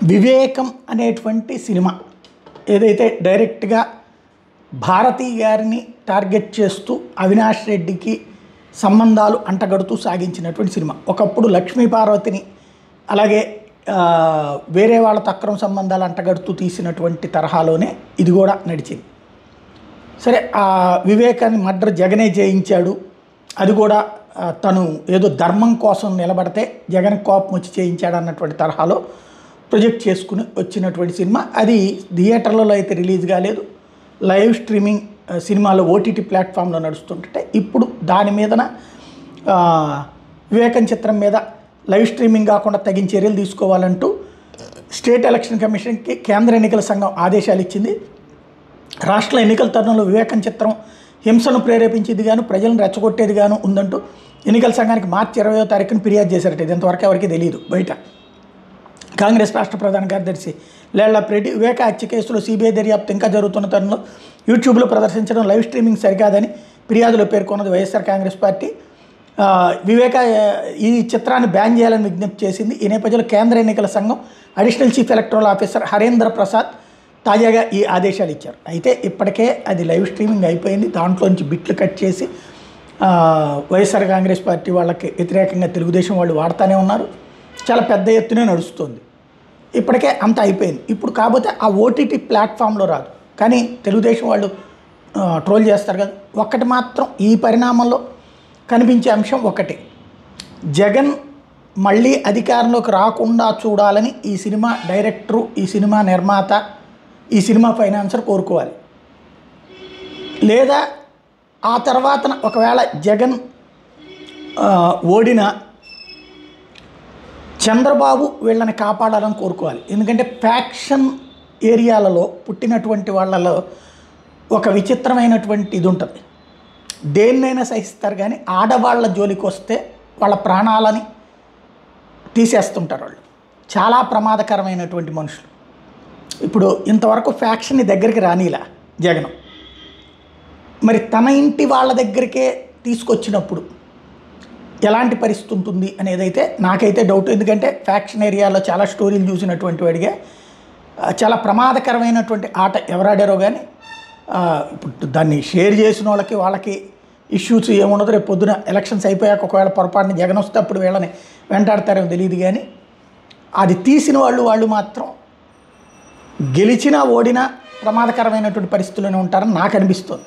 వివేకం అనేటువంటి సినిమా ఏదైతే డైరెక్ట్గా భారతి గారిని టార్గెట్ చేస్తూ అవినాష్ రెడ్డికి సంబంధాలు అంటగడుతూ సాగించినటువంటి సినిమా. ఒకప్పుడు లక్ష్మీ పార్వతిని అలాగే వేరే వాళ్ళతో అక్రమ సంబంధాలు అంటగడుతూ తీసినటువంటి తరహాలోనే ఇది కూడా నడిచింది. సరే, ఆ వివేకాన్ని మర్డర్ జగనే చేయించాడు, అది కూడా తను ఏదో ధర్మం కోసం నిలబడితే జగన్ కోపం వచ్చి చేయించాడు అన్నటువంటి తరహాలో ప్రొజెక్ట్ చేసుకుని వచ్చినటువంటి సినిమా. అది థియేటర్లలో అయితే రిలీజ్ కాలేదు, లైవ్ స్ట్రీమింగ్ సినిమాలో ఓటీటీ ప్లాట్ఫామ్లో నడుస్తుంటే ఇప్పుడు దాని మీదన వివేకం చిత్రం మీద లైవ్ స్ట్రీమింగ్ కాకుండా తగిన చర్యలు తీసుకోవాలంటూ స్టేట్ ఎలక్షన్ కమిషన్కి కేంద్ర ఎన్నికల సంఘం ఆదేశాలు ఇచ్చింది. రాష్ట్ర ఎన్నికల తరుణంలో వివేకం చిత్రం హింసను ప్రేరేపించేది గాను ప్రజలను రెచ్చగొట్టేది గాను ఉందంటూ ఎన్నికల సంఘానికి మార్చి 20వ తారీఖున ఫిర్యాదు చేశారట. ఇది ఇంతవరకు ఎవరికి తెలియదు. బయట కాంగ్రెస్ రాష్ట్ర ప్రధాన కార్యదర్శి లేళ్లప్రెడ్డి వివేక హత్య కేసులో సిబిఐ దర్యాప్తు ఇంకా జరుగుతున్న తరుణంలో యూట్యూబ్లో ప్రదర్శించడం లైవ్ స్ట్రీమింగ్ సరికాదని ఫిర్యాదులో పేర్కొన్నది వైఎస్ఆర్ కాంగ్రెస్ పార్టీ. వివేక ఈ చిత్రాన్ని బ్యాన్ చేయాలని విజ్ఞప్తి చేసింది. ఈ నేపథ్యంలో కేంద్ర ఎన్నికల సంఘం additional chief electoral officer Harendra Prasad తాజాగా ఈ ఆదేశాలు ఇచ్చారు. అయితే ఇప్పటికే అది లైవ్ స్ట్రీమింగ్ అయిపోయింది. దాంట్లోంచి బిట్లు కట్ చేసి వైఎస్ఆర్ కాంగ్రెస్ పార్టీ వాళ్ళకి వ్యతిరేకంగా తెలుగుదేశం వాళ్ళు వాడుతూనే ఉన్నారు. చాలా పెద్ద ఎత్తునే నడుస్తుంది. ఇప్పటికే అంత అయిపోయింది. ఇప్పుడు కాకపోతే ఆ ఓటీటీ ప్లాట్ఫామ్లో రాదు, కానీ తెలుగుదేశం వాళ్ళు ట్రోల్ చేస్తారు కదా. ఒక్కటి మాత్రం ఈ పరిణామంలో కనిపించే అంశం ఒకటి, జగన్ మళ్ళీ అధికారంలోకి రాకుండా చూడాలని ఈ సినిమా డైరెక్టరు, ఈ సినిమా నిర్మాత, ఈ సినిమా ఫైనాన్సర్ కోరుకోవాలి. లేదా ఆ తర్వాత ఒకవేళ జగన్ ఓడిన చంద్రబాబు వీళ్ళని కాపాడాలని కోరుకోవాలి. ఎందుకంటే ఫ్యాక్షన్ ఏరియాలలో పుట్టినటువంటి వాళ్ళలో ఒక విచిత్రమైనటువంటి ఇది ఉంటుంది. దేన్నైనా సహిస్తారు, కానీ ఆడవాళ్ళ జోలికి వస్తే వాళ్ళ ప్రాణాలని తీసేస్తుంటారు. వాళ్ళు చాలా ప్రమాదకరమైనటువంటి మనుషులు. ఇప్పుడు ఇంతవరకు ఫ్యాక్షన్ని దగ్గరికి రానిలా జగన్, మరి తన ఇంటి వాళ్ళ దగ్గరికే తీసుకొచ్చినప్పుడు ఎలాంటి పరిస్థితి ఉంటుంది అనేదైతే నాకైతే డౌట్. ఎందుకంటే ఫ్యాక్షన్ ఏరియాలో చాలా స్టోరీలు చూసినటువంటి వాడిగా చాలా ప్రమాదకరమైనటువంటి ఆట ఎవరాడారో. కానీ ఇప్పుడు దాన్ని షేర్ చేసిన వాళ్ళకి ఇష్యూస్ ఏముండదు. రేపు పొద్దున ఎలక్షన్స్ అయిపోయాక ఒకవేళ పొరపాటున జగన్ వస్తే అప్పుడు వీళ్ళని వెంటాడతారేమో తెలియదు. కానీ అది తీసిన వాళ్ళు మాత్రం గెలిచినా ఓడినా ప్రమాదకరమైనటువంటి పరిస్థితుల్లోనే ఉంటారని నాకు అనిపిస్తుంది.